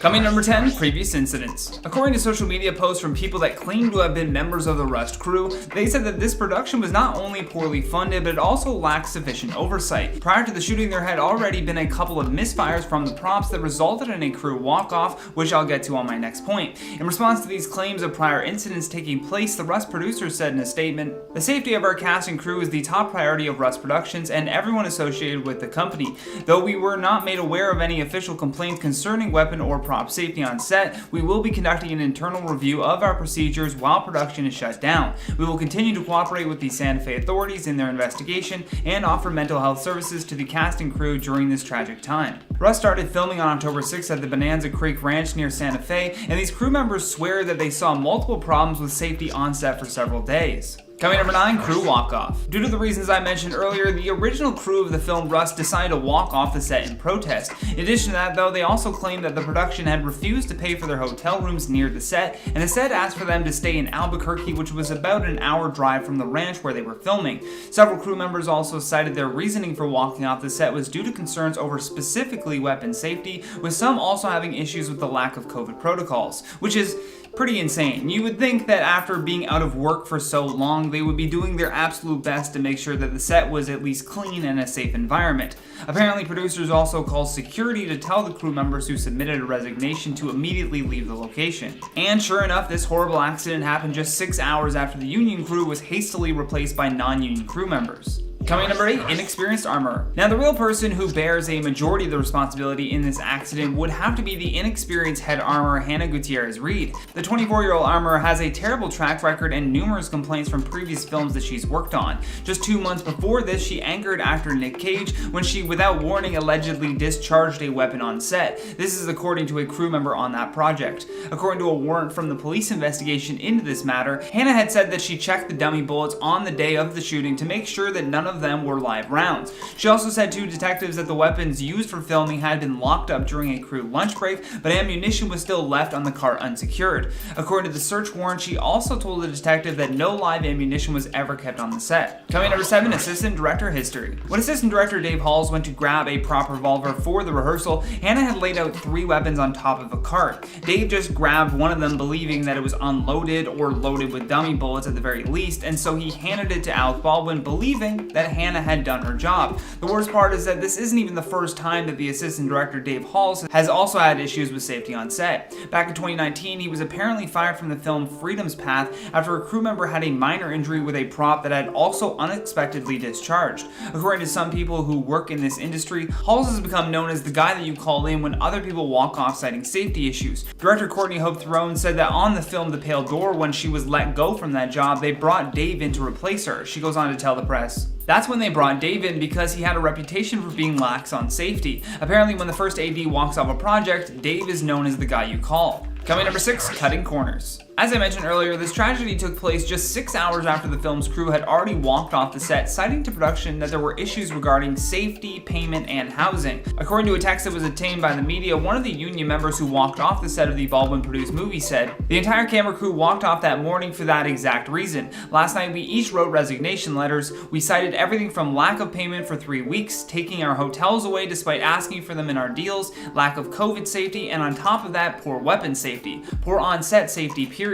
Coming number 10, previous incidents. According to social media posts from people that claim to have been members of the Rust crew, they said that this production was not only poorly funded, but it also lacked sufficient oversight. Prior to the shooting, there had already been a couple of misfires from the props that resulted in a crew walk-off, which I'll get to on my next point. In response to these claims of prior incidents taking place, the Rust producers said in a statement, "The safety of our cast and crew is the top priority of Rust Productions and everyone associated with the company. Though we were not made aware of any official complaints concerning weapon or prop safety on set, we will be conducting an internal review of our procedures while production is shut down. We will continue to cooperate with the Santa Fe authorities in their investigation and offer mental health services to the cast and crew during this tragic time." Rust started filming on October 6th at the Bonanza Creek Ranch near Santa Fe, and these crew members swear that they saw multiple problems with safety on set for several days. Coming number 9, crew walk-off. Due to the reasons I mentioned earlier, the original crew of the film Rust decided to walk off the set in protest. In addition to that, though, they also claimed that the production had refused to pay for their hotel rooms near the set, and instead asked for them to stay in Albuquerque, which was about an hour drive from the ranch where they were filming. Several crew members also cited their reasoning for walking off the set was due to concerns over specifically weapon safety, with some also having issues with the lack of COVID protocols, which is pretty insane. You would think that after being out of work for so long, they would be doing their absolute best to make sure that the set was at least clean and a safe environment. Apparently, producers also called security to tell the crew members who submitted a resignation to immediately leave the location. And sure enough, this horrible accident happened just 6 hours after the union crew was hastily replaced by non-union crew members. Coming number 8, inexperienced armorer. Now, the real person who bears a majority of the responsibility in this accident would have to be the inexperienced head armorer Hannah Gutierrez-Reed. The 24-year-old armorer has a terrible track record and numerous complaints from previous films that she's worked on. Just 2 months before this, she angered actor Nick Cage when she, without warning, allegedly discharged a weapon on set. This is according to a crew member on that project. According to a warrant from the police investigation into this matter, Hannah had said that she checked the dummy bullets on the day of the shooting to make sure that none of them were live rounds. She also said to detectives that the weapons used for filming had been locked up during a crew lunch break, but ammunition was still left on the cart unsecured. According to the search warrant, she also told the detective that no live ammunition was ever kept on the set. Coming number 7, assistant director history. When assistant director Dave Halls went to grab a prop revolver for the rehearsal, Hannah had laid out 3 weapons on top of a cart. Dave just grabbed one of them, believing that it was unloaded or loaded with dummy bullets at the very least, and so he handed it to Alec Baldwin, believing that Hannah had done her job. The worst part is that this isn't even the first time that the assistant director Dave Halls has also had issues with safety on set. Back in 2019, he was apparently fired from the film Freedom's Path after a crew member had a minor injury with a prop that had also unexpectedly discharged. According to some people who work in this industry, Halls has become known as the guy that you call in when other people walk off citing safety issues. Director Courtney Hope Throne said that on the film The Pale Door, when she was let go from that job, they brought Dave in to replace her. She goes on to tell the press, "That's when they brought Dave in because he had a reputation for being lax on safety. Apparently, when the first AD walks off a project, Dave is known as the guy you call." Coming number 6, cutting corners. As I mentioned earlier, this tragedy took place just 6 hours after the film's crew had already walked off the set, citing to production that there were issues regarding safety, payment, and housing. According to a text that was obtained by the media, one of the union members who walked off the set of the Baldwin-produced movie said, "The entire camera crew walked off that morning for that exact reason. Last night we each wrote resignation letters. We cited everything from lack of payment for 3 weeks, taking our hotels away despite asking for them in our deals, lack of COVID safety, and on top of that, poor weapon safety, poor on-set safety, period.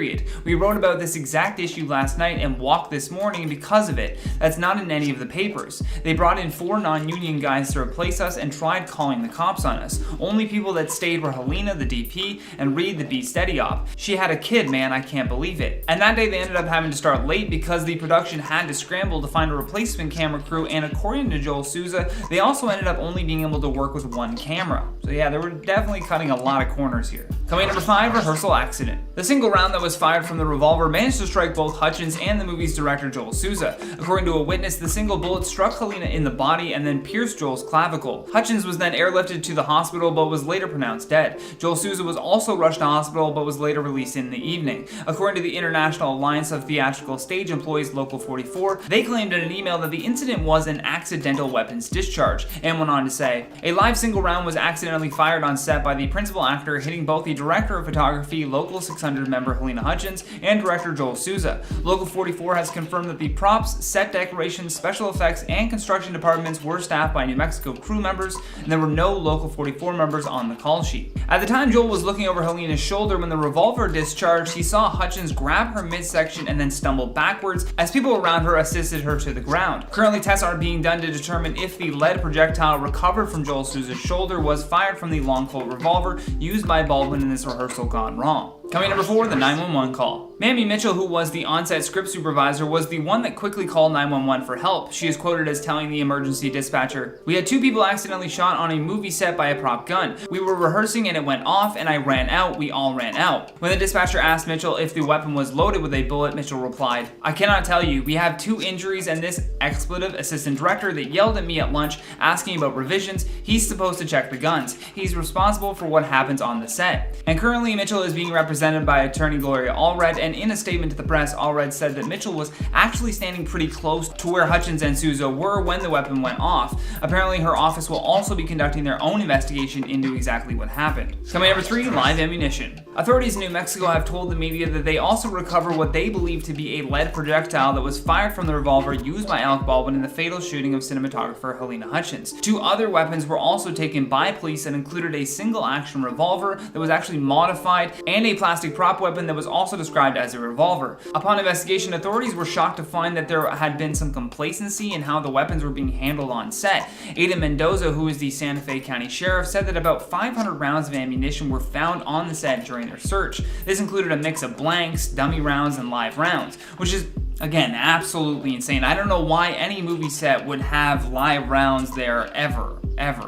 We wrote about this exact issue last night and walked this morning because of it. That's not in any of the papers. They brought in 4 non-union guys to replace us and tried calling the cops on us. Only people that stayed were Halyna, the DP, and Reed, the B-Steady op. She had a kid, man, I can't believe it." And that day they ended up having to start late because the production had to scramble to find a replacement camera crew, and according to Joel Souza, they also ended up only being able to work with 1 camera. So yeah, they were definitely cutting a lot of corners here. Coming number 5, rehearsal accident. The single round that was fired from the revolver managed to strike both Hutchins and the movie's director Joel Souza. According to a witness, the single bullet struck Halyna in the body and then pierced Joel's clavicle. Hutchins was then airlifted to the hospital but was later pronounced dead. Joel Souza was also rushed to hospital but was later released in the evening. According to the International Alliance of Theatrical Stage Employees Local 44, they claimed in an email that the incident was an accidental weapons discharge, and went on to say, "A live single round was accidentally fired on set by the principal actor, hitting both the director of photography, Local 600 member Halyna Halyna Hutchins and director Joel Souza. Local 44 has confirmed that the props, set decorations, special effects, and construction departments were staffed by New Mexico crew members, and there were no Local 44 members on the call sheet. At the time, Joel was looking over Halyna's shoulder when the revolver discharged. He saw Hutchins grab her midsection and then stumble backwards as people around her assisted her to the ground. Currently, tests are being done to determine if the lead projectile recovered from Joel Souza's shoulder was fired from the long Colt revolver used by Baldwin in this rehearsal gone wrong. Coming number 4, the 911 call. Mamie Mitchell, who was the on-set script supervisor, was the one that quickly called 911 for help. She is quoted as telling the emergency dispatcher, "We had 2 people accidentally shot on a movie set by a prop gun. We were rehearsing and it went off and I ran out. We all ran out." When the dispatcher asked Mitchell if the weapon was loaded with a bullet, Mitchell replied, "I cannot tell you. We have 2 injuries and this expletive assistant director that yelled at me at lunch asking about revisions, he's supposed to check the guns. He's responsible for what happens on the set." And currently Mitchell is being represented by attorney Gloria Allred, and in a statement to the press, Allred said that Mitchell was actually standing pretty close to where Hutchins and Stiuso were when the weapon went off. Apparently her office will also be conducting their own investigation into exactly what happened. Coming number 3, live ammunition. Authorities in New Mexico have told the media that they also recovered what they believe to be a lead projectile that was fired from the revolver used by Alec Baldwin in the fatal shooting of cinematographer Halyna Hutchins. 2 other weapons were also taken by police that included a single-action revolver that was actually modified and a plastic prop weapon that was also described as a revolver. Upon investigation, authorities were shocked to find that there had been some complacency in how the weapons were being handled on set. Aiden Mendoza, who is the Santa Fe County Sheriff, said that about 500 rounds of ammunition were found on the set during their search. This included a mix of blanks, dummy rounds, and live rounds, which is, again, absolutely insane. I don't know why any movie set would have live rounds there ever,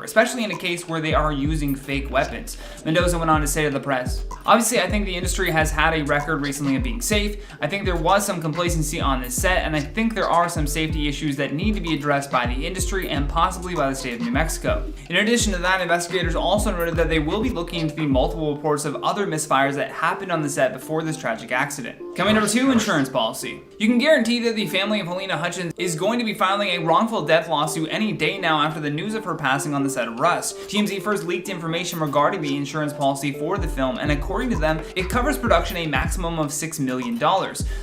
especially in a case where they are using fake weapons. Mendoza went on to say to the press, "Obviously, I think the industry has had a record recently of being safe. I think there was some complacency on this set, and I think there are some safety issues that need to be addressed by the industry and possibly by the state of New Mexico." In addition to that, investigators also noted that they will be looking into the multiple reports of other misfires that happened on the set before this tragic accident. Coming number 2, insurance policy. You can guarantee that the family of Halyna Hutchins is going to be filing a wrongful death lawsuit any day now after the news of her passing on the set of Rust. TMZ first leaked information regarding the insurance policy for the film, and according to them, it covers production a maximum of $6 million.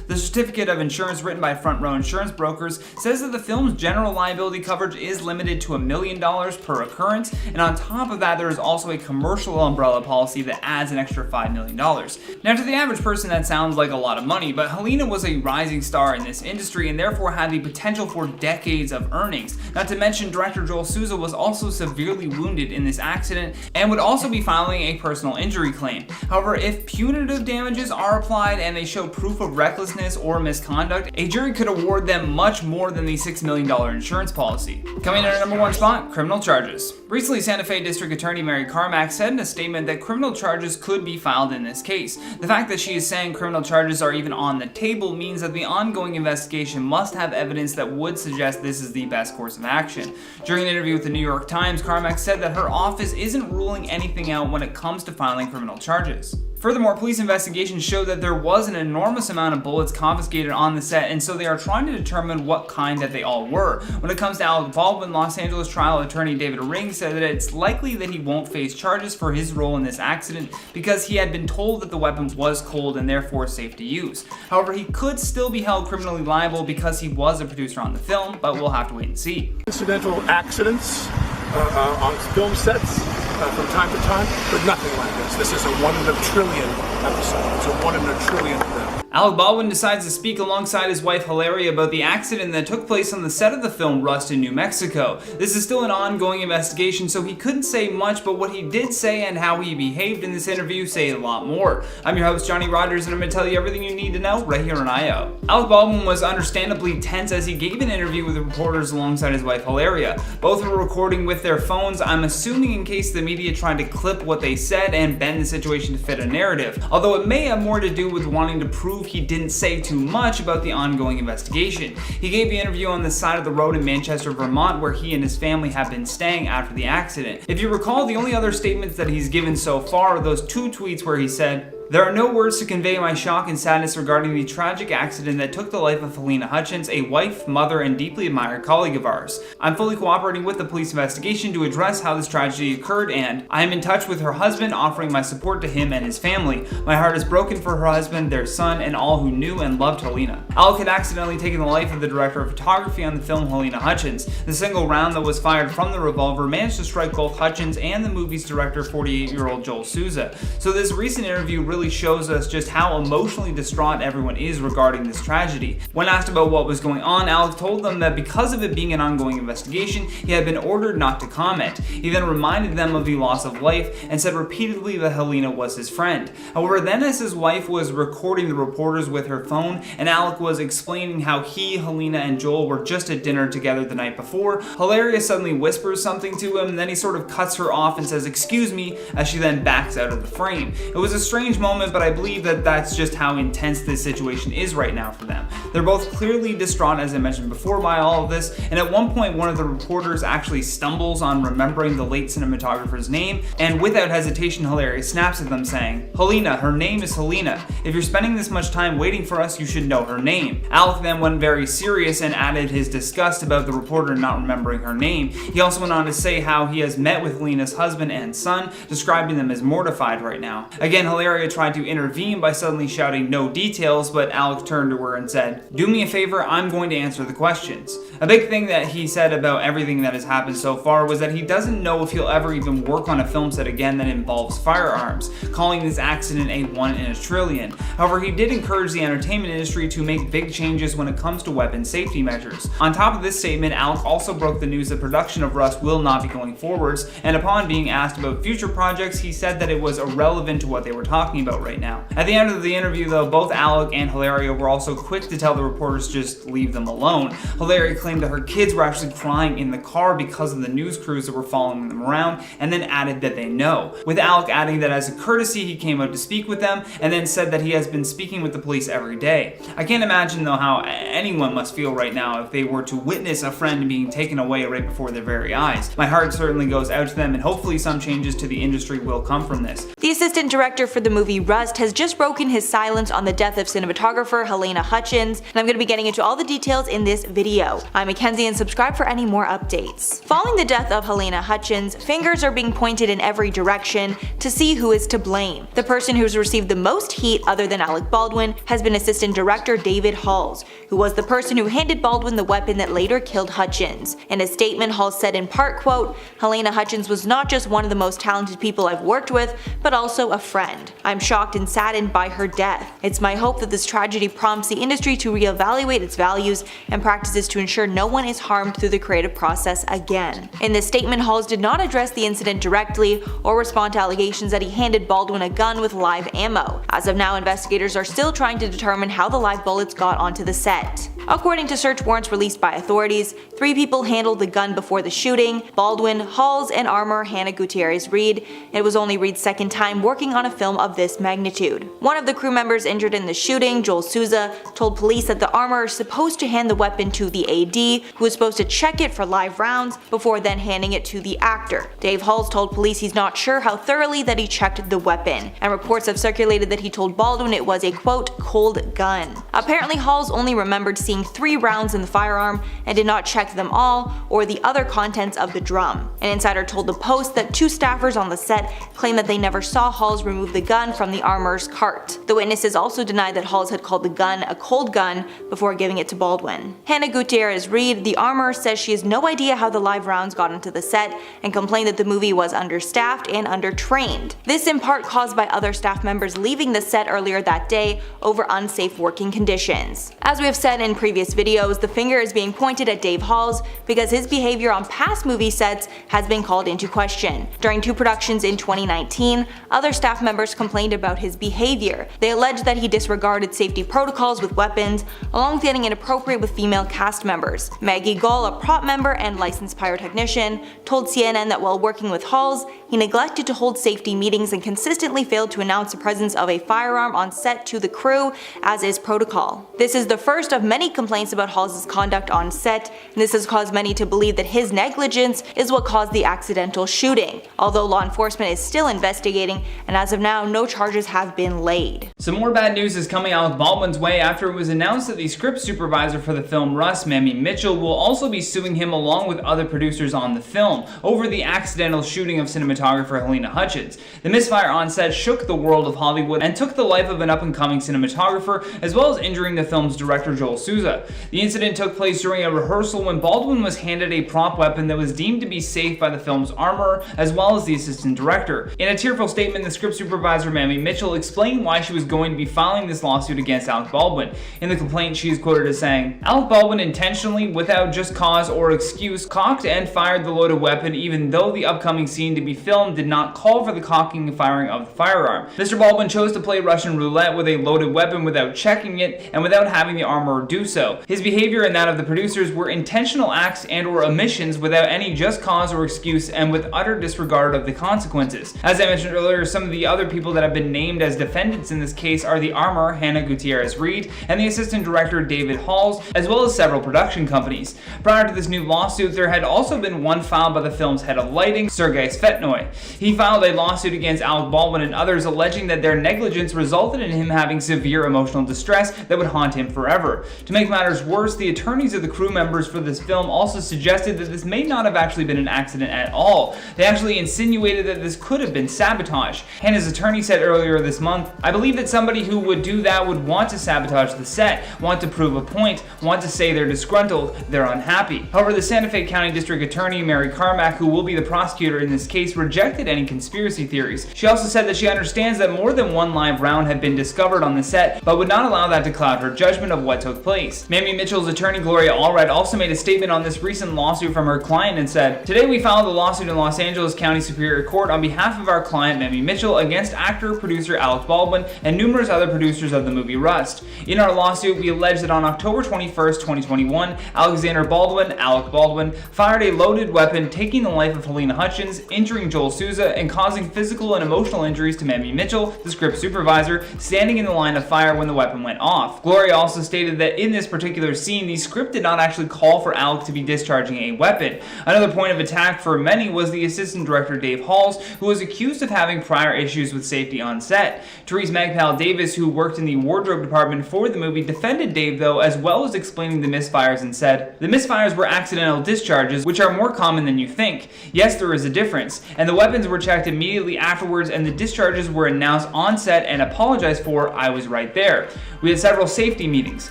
The certificate of insurance written by Front Row Insurance Brokers says that the film's general liability coverage is limited to $1 million per occurrence, and on top of that, there is also a commercial umbrella policy that adds an extra $5 million. Now, to the average person, that sounds like a lot of money, but Halyna was a rising star in this industry and therefore had the potential for decades of earnings. Not to mention, director Joel Souza was also severely wounded in this accident and would also be filing a personal injury claim. However, if punitive damages are applied and they show proof of recklessness or misconduct, a jury could award them much more than the $6 million insurance policy. Coming in at number 1 spot, criminal charges. Recently, Santa Fe District Attorney Mary Carmack said in a statement that criminal charges could be filed in this case. The fact that she is saying criminal charges are even on the table means that the ongoing investigation must have evidence that would suggest this is the best course of action. During an interview with the New York Times, Carmack said that her office isn't ruling anything out when it comes to filing criminal charges. Furthermore, police investigations showed that there was an enormous amount of bullets confiscated on the set, and so they are trying to determine what kind that they all were. When it comes to Alec Baldwin, Los Angeles trial attorney David Ring said that it's likely that he won't face charges for his role in this accident because he had been told that the weapon was cold and therefore safe to use. However, he could still be held criminally liable because he was a producer on the film, but we'll have to wait and see. Incidental accidents on film sets from time to time, but nothing like this. This is a 1 in a trillion episode. It's a 1 in a trillion film. Alec Baldwin decides to speak alongside his wife Hilaria about the accident that took place on the set of the film Rust in New Mexico. This is still an ongoing investigation, so he couldn't say much, but what he did say and how he behaved in this interview say a lot more. I'm your host, Johnny Rogers, and I'm going to tell you everything you need to know right here on I.O. Alec Baldwin was understandably tense as he gave an interview with the reporters alongside his wife Hilaria. Both were recording with their phones, I'm assuming in case the media tried to clip what they said and bend the situation to fit a narrative, although it may have more to do with wanting to prove he didn't say too much about the ongoing investigation. He gave the interview on the side of the road in Manchester, Vermont, where he and his family have been staying after the accident. If you recall, the only other statements that he's given so far are those 2 tweets where he said, There are no words to convey my shock and sadness regarding the tragic accident that took the life of Halyna Hutchins, a wife, mother, and deeply admired colleague of ours. I'm fully cooperating with the police investigation to address how this tragedy occurred, and I am in touch with her husband, offering my support to him and his family. My heart is broken for her husband, their son, and all who knew and loved Halyna. Alec had accidentally taken the life of the director of photography on the film Halyna Hutchins. The single round that was fired from the revolver managed to strike both Hutchins and the movie's director, 48-year-old Joel Souza. So this recent interview really shows us just how emotionally distraught everyone is regarding this tragedy. When asked about what was going on, Alec told them that because of it being an ongoing investigation, he had been ordered not to comment. He then reminded them of the loss of life and said repeatedly that Halyna was his friend. However, then as his wife was recording the reporters with her phone and Alec was explaining how he, Halyna, and Joel were just at dinner together the night before, Hilaria suddenly whispers something to him, and then he sort of cuts her off and says, "Excuse me," as she then backs out of the frame. It was a strange moment, but I believe that that's just how intense this situation is right now for them. They're both clearly distraught, as I mentioned before, by all of this, and at one point one of the reporters actually stumbles on remembering the late cinematographer's name, and without hesitation Hilaria snaps at them saying, "Halyna, her name is Halyna. If you're spending this much time waiting for us, you should know her name." Alec then went very serious and added his disgust about the reporter not remembering her name. He also went on to say how he has met with Halyna's husband and son, describing them as mortified right now. Again, Hilaria tried to intervene by suddenly shouting no details, but Alec turned to her and said, "Do me a favor, I'm going to answer the questions." A big thing that he said about everything that has happened so far was that he doesn't know if he'll ever even work on a film set again that involves firearms, calling this accident a 1 in a trillion. However, he did encourage the entertainment industry to make big changes when it comes to weapon safety measures. On top of this statement, Alec also broke the news that production of Rust will not be going forwards, and upon being asked about future projects, he said that it was irrelevant to what they were talking about right now. At the end of the interview though, both Alec and Hilaria were also quick to tell the reporters just leave them alone. Hilaria claimed that her kids were actually crying in the car because of the news crews that were following them around, and then added that they know, with Alec adding that as a courtesy he came out to speak with them, and then said that he has been speaking with the police every day. I can't imagine though how anyone must feel right now if they were to witness a friend being taken away right before their very eyes. My heart certainly goes out to them, and hopefully some changes to the industry will come from this. The assistant director for the movie Rust has just broken his silence on the death of cinematographer Halyna Hutchins, and I'm going to be getting into all the details in this video. I'm Mackenzie, and subscribe for any more updates. Following the death of Halyna Hutchins, fingers are being pointed in every direction to see who is to blame. The person who's received the most heat, other than Alec Baldwin, has been assistant director David Halls, who was the person who handed Baldwin the weapon that later killed Hutchins. In a statement, Halls said in part, quote, "Halyna Hutchins was not just one of the most talented people I've worked with, but also a friend. I'm shocked and saddened by her death. It's my hope that this tragedy prompts the industry to reevaluate its values and practices to ensure no one is harmed through the creative process again." In this statement, Halls did not address the incident directly or respond to allegations that he handed Baldwin a gun with live ammo. As of now, investigators are still trying to determine how the live bullets got onto the set. According to search warrants released by authorities, 3 people handled the gun before the shooting: Baldwin, Halls, and armor Hannah Gutierrez-Reed. It was only Reed's second time working on a film of this magnitude. One of the crew members injured in the shooting, Joel Souza, told police that the armorer is supposed to hand the weapon to the AD, who is supposed to check it for live rounds before then handing it to the actor. Dave Halls told police he's not sure how thoroughly that he checked the weapon, and reports have circulated that he told Baldwin it was a quote cold gun. Apparently Halls only remembered seeing 3 rounds in the firearm and did not check them all or the other contents of the drum. An insider told the Post that 2 staffers on the set claimed that they never saw Halls remove the gun from the armorer's cart. The witnesses also denied that Halls had called the gun a cold gun before giving it to Baldwin. Hannah Gutierrez-Reed, the armorer, says she has no idea how the live rounds got into the set and complained that the movie was understaffed and undertrained. This in part caused by other staff members leaving the set earlier that day over unsafe working conditions. As we have said in previous videos, the finger is being pointed at Dave Halls because his behavior on past movie sets has been called into question. During 2 productions in 2019, other staff members complained about his behavior. They alleged that he disregarded safety protocols with weapons, along with getting inappropriate with female cast members. Maggie Gall, a prop member and licensed pyrotechnician, told CNN that while working with Halls, he neglected to hold safety meetings and consistently failed to announce the presence of a firearm on set to the crew, as is protocol. This is the first of many complaints about Halls' conduct on set, and this has caused many to believe that his negligence is what caused the accidental shooting. Although law enforcement is still investigating, and as of now, no charges charges have been laid. Some more bad news is coming Alec Baldwin's way after it was announced that the script supervisor for the film Rust, Mamie Mitchell, will also be suing him along with other producers on the film over the accidental shooting of cinematographer Halyna Hutchins. The misfire on set shook the world of Hollywood and took the life of an up-and-coming cinematographer, as well as injuring the film's director Joel Souza. The incident took place during a rehearsal when Baldwin was handed a prop weapon that was deemed to be safe by the film's armorer, as well as the assistant director. In a tearful statement, the script supervisor Mamie Mitchell explained why she was going to be filing this lawsuit against Alec Baldwin. In the complaint, she is quoted as saying, "Alec Baldwin intentionally, without just cause or excuse, cocked and fired the loaded weapon even though the upcoming scene to be filmed did not call for the cocking and firing of the firearm. Mr. Baldwin chose to play Russian roulette with a loaded weapon without checking it and without having the armorer do so. His behavior and that of the producers were intentional acts and or omissions without any just cause or excuse and with utter disregard of the consequences." As I mentioned earlier, some of the other people that have been named as defendants in this case are the armorer Hannah Gutierrez-Reed and the assistant director David Halls, as well as several production companies. Prior to this new lawsuit, there had also been one filed by the film's head of lighting, Sergei Svetnoy. He filed a lawsuit against Alec Baldwin and others alleging that their negligence resulted in him having severe emotional distress that would haunt him forever. To make matters worse, the attorneys of the crew members for this film also suggested that this may not have actually been an accident at all. They actually insinuated that this could have been sabotage. Hannah's attorney said earlier this month, "I believe that somebody who would do that would want to sabotage the set, want to prove a point, want to say they're disgruntled, they're unhappy." However, the Santa Fe County District Attorney Mary Carmack, who will be the prosecutor in this case, rejected any conspiracy theories. She also said that she understands that more than one live round had been discovered on the set, but would not allow that to cloud her judgment of what took place. Mamie Mitchell's attorney Gloria Allred also made a statement on this recent lawsuit from her client and said, "Today we filed a lawsuit in Los Angeles County Superior Court on behalf of our client Mamie Mitchell against actor-producer Alec Baldwin and numerous other producers of the movie Rust. In our lawsuit, we allege that on October 21st, 2021, Alexander Baldwin, Alec Baldwin, fired a loaded weapon, taking the life of Halyna Hutchins, injuring Joel Souza, and causing physical and emotional injuries to Mamie Mitchell, the script supervisor, standing in the line of fire when the weapon went off." Gloria also stated that in this particular scene, the script did not actually call for Alec to be discharging a weapon. Another point of attack for many was the assistant director Dave Halls, who was accused of having prior issues with safety on set. Therese Magpal Davis, who worked in the wardrobe department for the movie, defended Dave though, as well as explaining the misfires and said, "The misfires were accidental discharges, which are more common than you think. Yes, there is a difference, and the weapons were checked immediately afterwards and the discharges were announced on set and apologized for. I was right there. We had several safety meetings,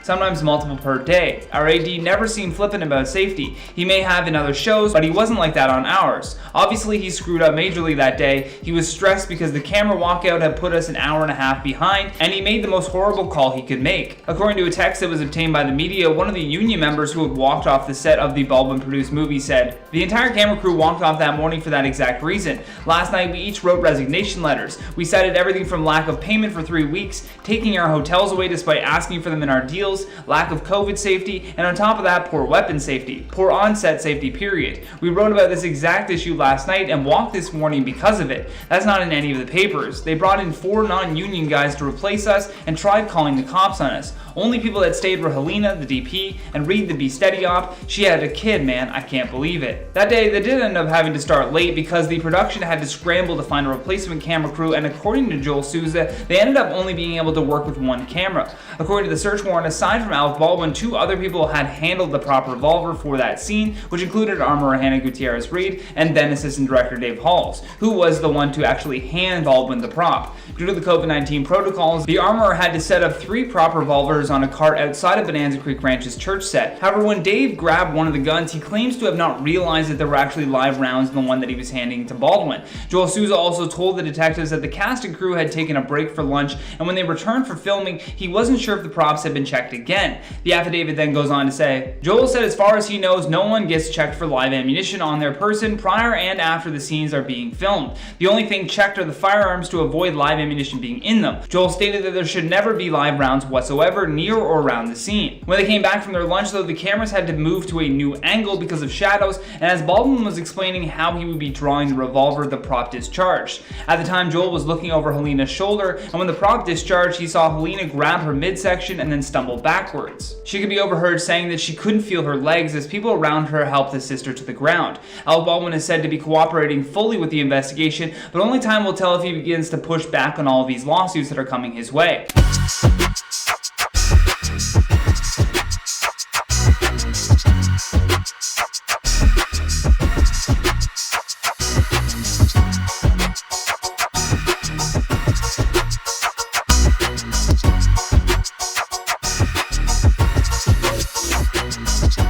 sometimes multiple per day. Our AD never seemed flippant about safety. He may have in other shows, but he wasn't like that on ours. Obviously, he screwed up majorly that day. He was stressed because the camera walkout had put us an hour and a half behind, and he made the most horrible call he could make." According to a text that was obtained by the media, one of the union members who had walked off the set of the Baldwin-produced movie said, "The entire camera crew walked off that morning for that exact reason. Last night, we each wrote resignation letters. We cited everything from lack of payment for 3 weeks, taking our hotels away despite asking for them in our deals, lack of COVID safety, and on top of that, poor weapon safety, poor on-set safety, period. We wrote about this exact issue last night and walked this morning because of it. That's not in any of the papers. They brought in 4 non-union guys to replace us and tried calling the cops on us. Only people that stayed were Halyna, the DP, and Reed, the B-Steady op. She had a kid, man. I can't believe it." That day, they did end up having to start late because the production had to scramble to find a replacement camera crew, and according to Joel Souza, they ended up only being able to work with 1 camera. According to the search warrant, aside from Alec Baldwin, 2 other people had handled the prop revolver for that scene, which included armorer Hannah Gutierrez-Reed and then assistant director Dave Halls, who was the one to actually hand Baldwin the prop. Due to the COVID-19 protocols, the armorer had to set up 3 prop revolvers on a cart outside of Bonanza Creek Ranch's church set. However, when Dave grabbed one of the guns, he claims to have not realized that there were actually live rounds in the one that he was handing to Baldwin. Joel Souza also told the detectives that the cast and crew had taken a break for lunch, and when they returned for filming, he wasn't sure if the props had been checked again. The affidavit then goes on to say, "Joel said as far as he knows, no one gets checked for live ammunition on their person prior and after the scenes are being filmed. The only thing checked are the firearms to avoid live ammunition being in them." Joel stated that there should never be live rounds whatsoever near or around the scene. When they came back from their lunch though, the cameras had to move to a new angle because of shadows, and as Baldwin was explaining how he would be drawing the revolver, the prop discharged. At the time, Joel was looking over Halyna's shoulder, and when the prop discharged, he saw Halyna grab her midsection and then stumble backwards. She could be overheard saying that she couldn't feel her legs as people around her helped assist her to the ground. Alec Baldwin is said to be cooperating fully with the investigation, but only time will tell if he begins to push back on all of these lawsuits that are coming his way.